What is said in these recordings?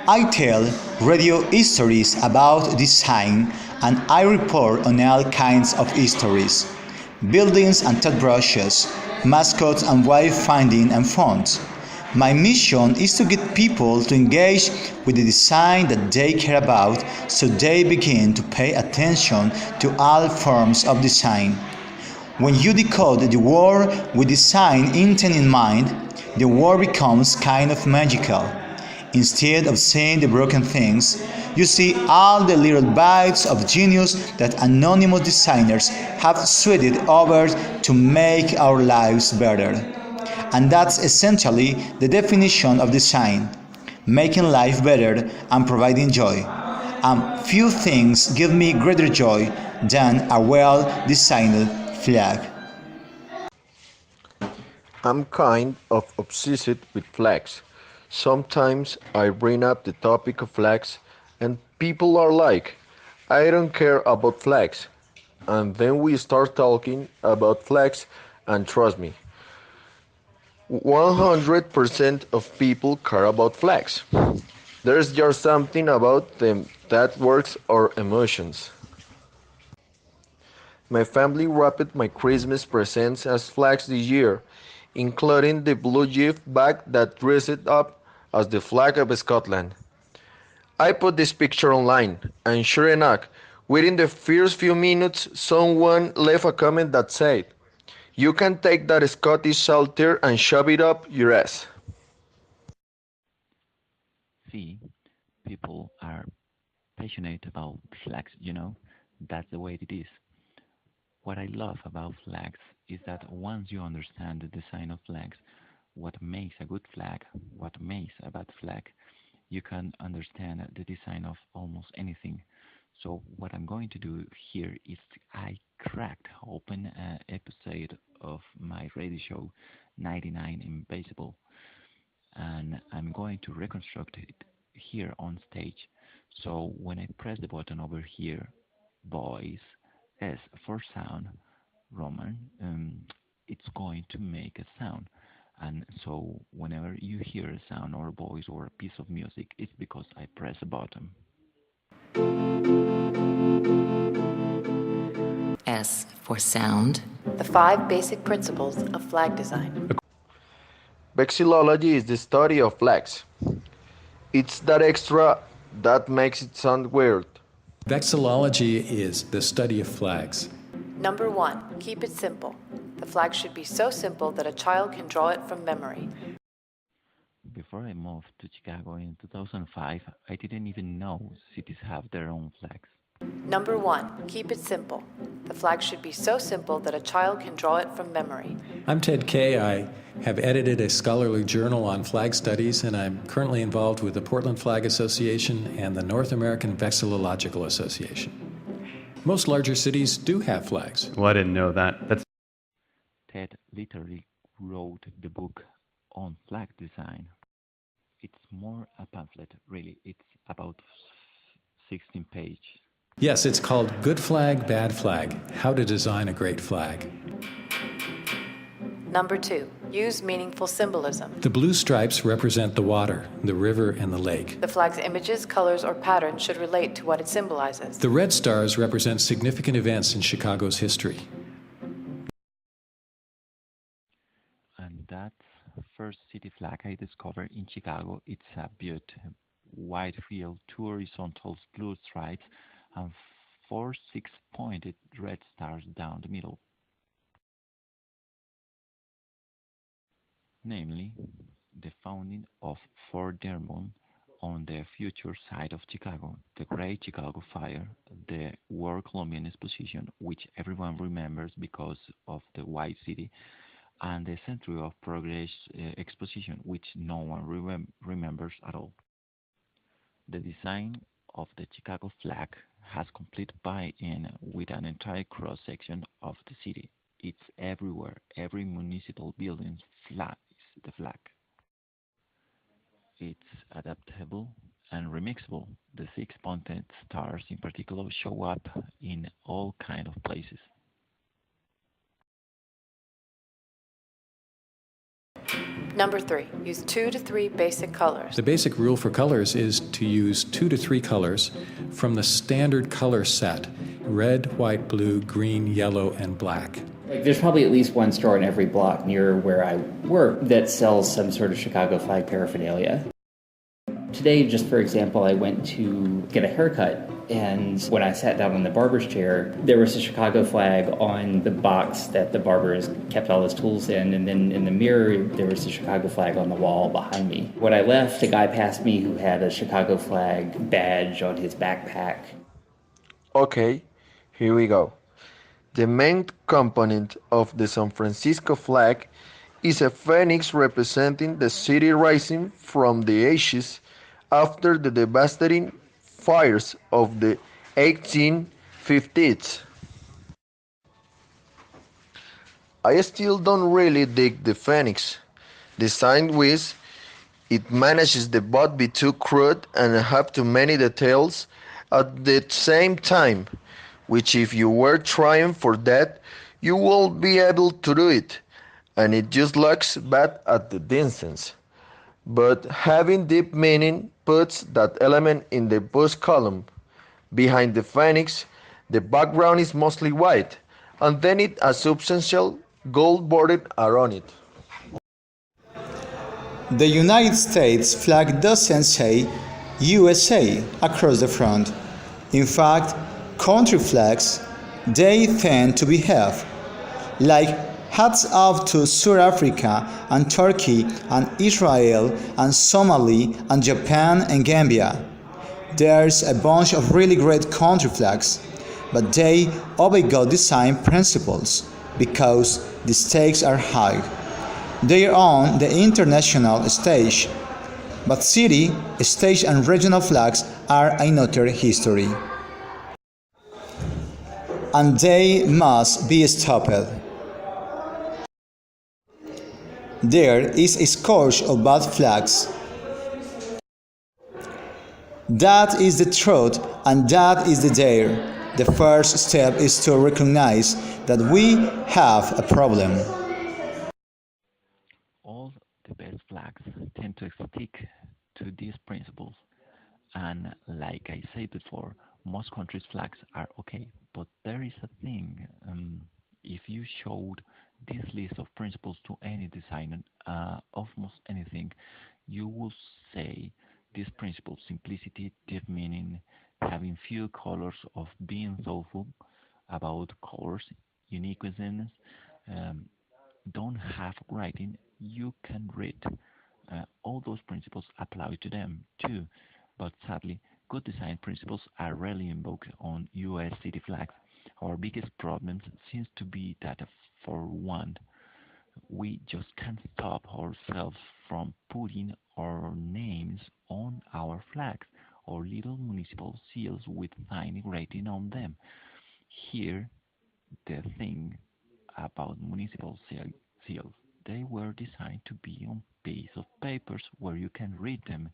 I tell radio stories about design and I report on all kinds of histories, buildings and toothbrushes, mascots and wayfinding and fonts. My mission is to get people to engage with the design that they care about so they begin to pay attention to all forms of design. When you decode the world with design intent in mind, the world becomes kind of magical. Instead of seeing the broken things, you see all the little bites of genius that anonymous designers have sweated over to make our lives better. And that's essentially the definition of design, making life better and providing joy. Few things give me greater joy than a well-designed flag. I'm kind of obsessed with flags. Sometimes I bring up the topic of flags and people are like, I don't care about flags. And then we start talking about flags and trust me, 100% of people care about flags. There's just something about them that works our emotions. My family wrapped my Christmas presents as flags this year, including the blue gift bag that dressed up as the flag of Scotland. I put this picture online, and sure enough, within the first few minutes, someone left a comment that said, "You can take that Scottish saltire and shove it up your ass." See, people are passionate about flags, that's the way it is. What I love about flags is that once you understand the design of flags, what makes a good flag, what makes a bad flag, you can understand the design of almost anything. So what I'm going to do here is I cracked open an episode of my radio show 99 Invisible, and I'm going to reconstruct it here on stage. So when I press the button over here, voice, S for sound, Roman, it's going to make a sound. And so whenever you hear a sound or a voice or a piece of music, it's because I press a button. S for sound. The 5 basic principles of flag design. Vexillology is the study of flags. It's that extra that makes it sound weird. Vexillology is the study of flags. Number 1, keep it simple. The flag should be so simple that a child can draw it from memory. Before I moved to Chicago in 2005, I didn't even know cities have their own flags. Number 1, keep it simple. The flag should be so simple that a child can draw it from memory. I'm Ted Kay. I have edited a scholarly journal on flag studies, and I'm currently involved with the Portland Flag Association and the North American Vexillological Association. Most larger cities do have flags. Well, I didn't know that. Ted literally wrote the book on flag design. It's more a pamphlet, really. It's about 16 pages. Yes, it's called Good Flag, Bad Flag, How to Design a Great Flag. Number 2, use meaningful symbolism. The blue stripes represent the water, the river, and the lake. The flag's images, colors, or patterns should relate to what it symbolizes. The red stars represent significant events in Chicago's history. And that first city flag I discovered in Chicago, it's a beautiful wide field, 2 horizontal blue stripes, and 4 6-pointed red stars down the middle. Namely, the founding of Fort Dearborn on the future site of Chicago, the Great Chicago Fire, the World Columbian Exposition, which everyone remembers because of the White City, and the Century of Progress Exposition, which no one remembers at all. The design of the Chicago flag has complete buy-in with an entire cross-section of the city. It's everywhere. Every municipal building flies the flag. It's adaptable and remixable. The 6-pointed stars in particular show up in all kinds of places. Number 3, use 2 to 3 basic colors. The basic rule for colors is to use 2 to 3 colors from the standard color set: red, white, blue, green, yellow, and black. There's probably at least one store in every block near where I work that sells some sort of Chicago flag paraphernalia. Today, just for example, I went to get a haircut, and when I sat down in the barber's chair, there was a Chicago flag on the box that the barber kept all his tools in, and then in the mirror, there was a Chicago flag on the wall behind me. When I left, a guy passed me who had a Chicago flag badge on his backpack. Okay, here we go. The main component of the San Francisco flag is a phoenix representing the city rising from the ashes after the devastating fires of the 1850s. I still don't really dig the phoenix. Designed with it manages to both be too crude and have too many details at the same time, which if you were trying for that, you won't be able to do it, and it just looks bad at the distance. But having deep meaning puts that element in the bus column. Behind the phoenix, the background is mostly white, and then it a substantial gold border around it. The United States flag doesn't say USA across the front. In fact, country flags, they tend to behave like hats off to South Africa and Turkey and Israel and Somali and Japan and Gambia. There's a bunch of really great country flags, but they obey God design principles because the stakes are high. They are on the international stage, but city, state and regional flags are another history. And they must be stopped. There is a scourge of bad flags. That is the truth and that is the dare. The first step is to recognize that we have a problem. All the best flags tend to stick to these principles. And like I said before, most countries' flags are okay, but there is a thing. If you showed this list of principles to any designer of most anything, you will say these principles: simplicity, deep meaning, having few colors, of being thoughtful about colors, uniqueness, um, don't have writing, you can read. All those principles apply to them too, but sadly, good design principles are rarely invoked on US city flags. Our biggest problem seems to be that, for one, we just can't stop ourselves from putting our names on our flags or little municipal seals with tiny writing on them. Here, the thing about municipal seals. They were designed to be on piece of papers where you can read them,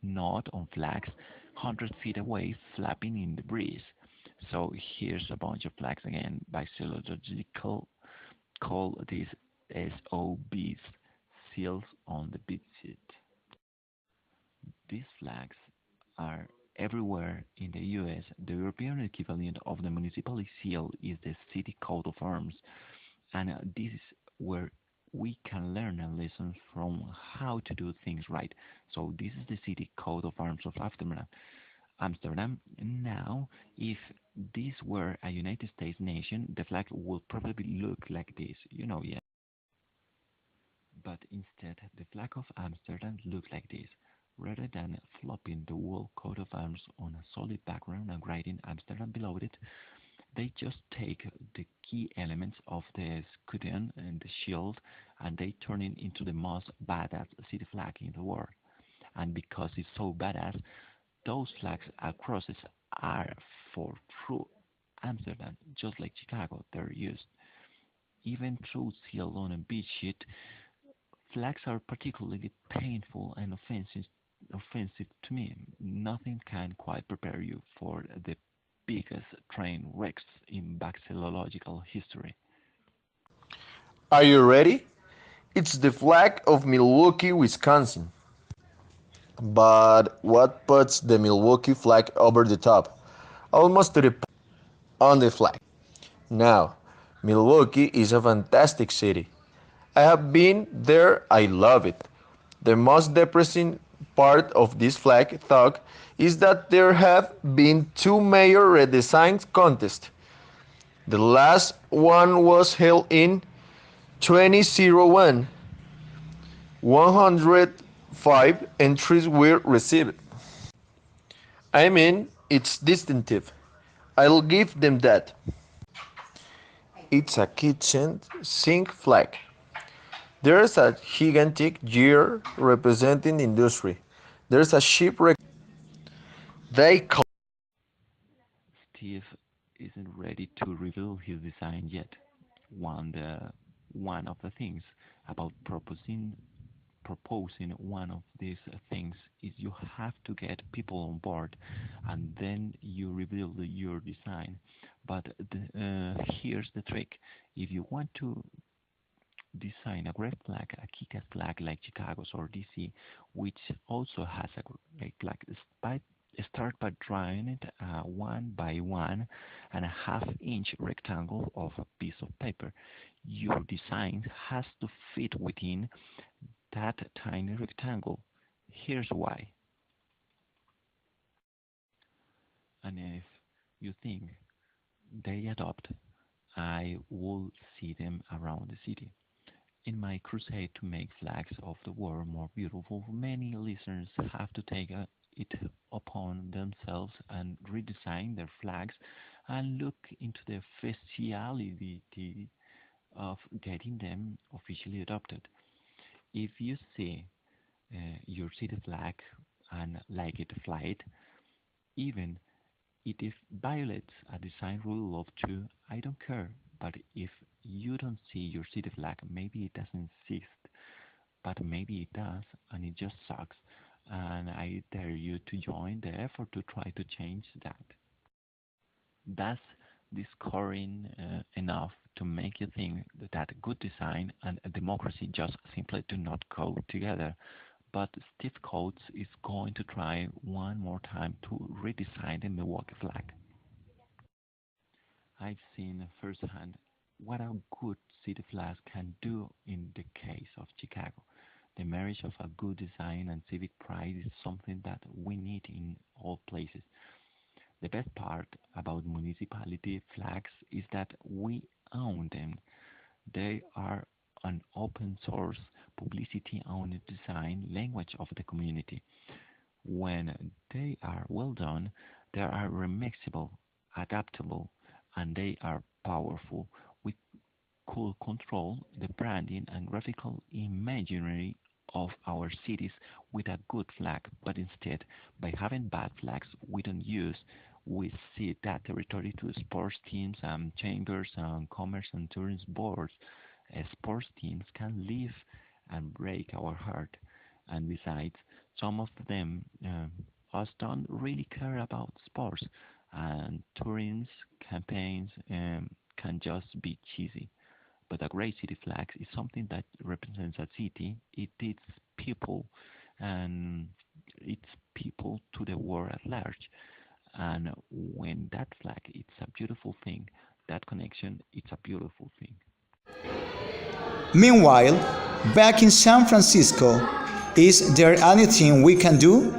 not on flags 100 feet away flapping in the breeze. So here's a bunch of flags again. Vexillological call these SOBs, seals on the beat sheet. These flags are everywhere in the US. The European equivalent of the municipal seal is the City Coat of Arms, and this is where we can learn a lesson from how to do things right. So this is the City Coat of Arms of Amsterdam. Amsterdam. Now, if this were a United States nation, the flag would probably look like this. Yeah. But instead, the flag of Amsterdam looks like this. Rather than flopping the whole coat of arms on a solid background and writing Amsterdam below it, they just take the key elements of the scutcheon and the shield and they turn it into the most badass city flag in the world. And because it's so badass, those flags and crosses are for true Amsterdam, just like Chicago, they're used. Even through sealed on a beach sheet, flags are particularly painful and offensive to me. Nothing can quite prepare you for the biggest train wrecks in bacteriological history. Are you ready? It's the flag of Milwaukee, Wisconsin. But what puts the Milwaukee flag over the top? Almost to the on the flag. Now, Milwaukee is a fantastic city. I have been there, I love it. The most depressing part of this flag thug is that there have been two major redesign contests. The last one was held in 2001. 105 entries were received. I mean, it's distinctive. I'll give them that. It's a kitchen sink flag. There's a gigantic gear representing industry. There's a shipwreck. They call Steve isn't ready to reveal his design yet. One of the things about proposing one of these things is you have to get people on board, and then you reveal your design. But here's the trick: if you want to design a great flag, a kick-ass flag like Chicago's or DC, which also has a great flag, start by drawing it 1 by 1.5 inch rectangle of a piece of paper. Your design has to fit within that tiny rectangle. Here's why. And if you think they adopt, I will see them around the city. In my crusade to make flags of the world more beautiful, many listeners have to take it upon themselves and redesign their flags and look into the feasibility of getting them officially adopted. If you see your city flag and like it, fly it, even if violates a design rule of two, I don't care. But if you don't see your city flag, maybe it doesn't exist, but maybe it does, and it just sucks. And I dare you to join the effort to try to change that. That's discovering enough to make you think that good design and democracy just simply do not go together. But Steve Coates is going to try one more time to redesign the Milwaukee flag. I've seen firsthand what a good city flag can do in the case of Chicago. The marriage of a good design and civic pride is something that we need in all places. The best part about municipality flags is that we own them. They are an open source, publicity owned design language of the community. When they are well done, they are remixable, adaptable, and they are powerful. We could control the branding and graphical imagery of our cities with a good flag, but instead, by having bad flags we don't use, we cede that territory to sports teams and chambers and commerce and tourism boards. Sports teams can live and break our heart, and besides, some of them us don't really care about sports, and tourism campaigns can just be cheesy. But a great city flag is something that represents a city. It is people, and it's people to the world at large. And when that flag, it's a beautiful thing. That connection, it's a beautiful thing. Meanwhile, back in San Francisco, is there anything we can do?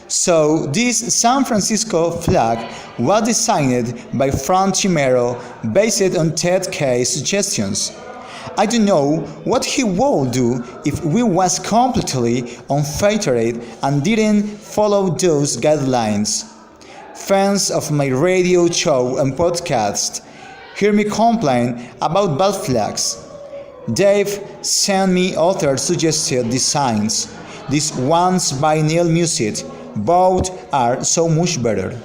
So this San Francisco flag was designed by Frank Chimero based on Ted K's suggestions. I don't know what he would do if we was completely unfiltered and didn't follow those guidelines. Fans of my radio show and podcast hear me complain about bad flags. Dave sent me other suggested designs. These ones by Neil Music. Both are so much better.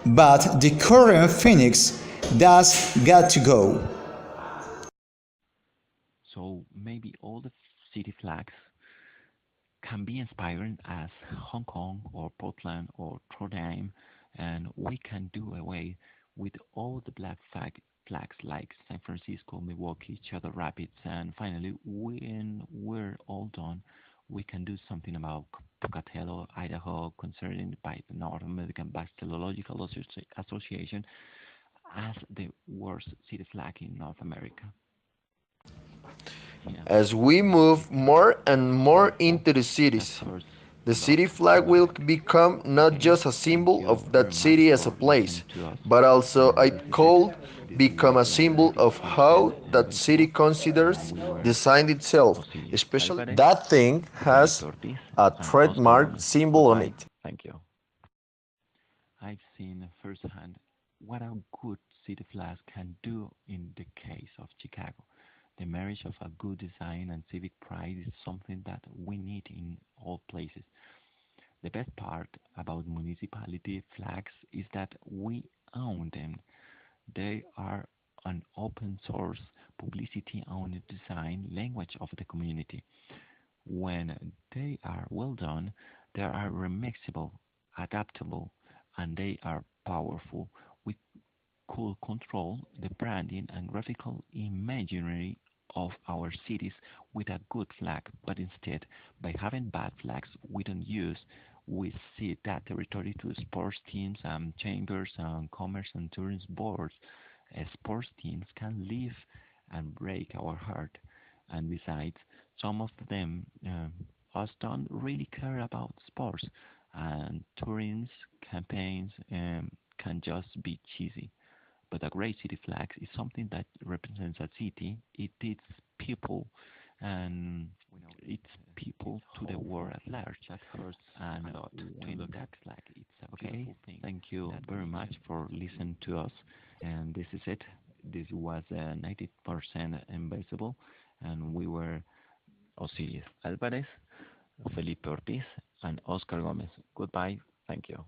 But the current Phoenix does got to go. So maybe all the city flags can be inspiring as Hong Kong or Portland or Trondheim, and we can do away with all the black flag flags like San Francisco, Milwaukee, Cedar Rapids, and finally, when we're all done, we can do something about Pocatello, Idaho, considered by the North American Bacteriological Association as the worst city flag in North America. Yeah, As we move more and more wonderful. into the That cities, hurts the a lot. city flag will become not Okay, just a thank symbol you of very that much city as a for place, listening to us. but also And it this is it. could This become was a symbol of how 90% that city invincible. And considers we were design itself, Ozzy especially Alvarez, that thing Felipe has Ortiz, a and Oscar trademark Gomez. symbol on Goodbye. it. Thank you. I've seen firsthand what a good city flag can do in the case of Chicago. The marriage of a good design and civic pride is something that we need in all places. The best part about municipality flags is that we own them. They are an open source, publicity owned design language of the community. When they are well done, they are remixable, adaptable, and they are powerful. We could control the branding and graphical imagery of our cities with a good flag, but instead, by having bad flags we don't use, we cede that territory to sports teams and chambers and commerce and tourism boards. Sports teams can live and break our heart, and besides, some of them us don't really care about sports, and tourism campaigns can just be cheesy. But a great city flag is something that represents a city. It is people, and it's people to the world at large. That hurts and a lot to look at. Like it's a okay. Thing. Thank you very much for listening to us. And this is it. This was 90% invisible, and we were Osiris Alvarez, Felipe Ortiz, and Oscar Gomez. Goodbye. Thank you.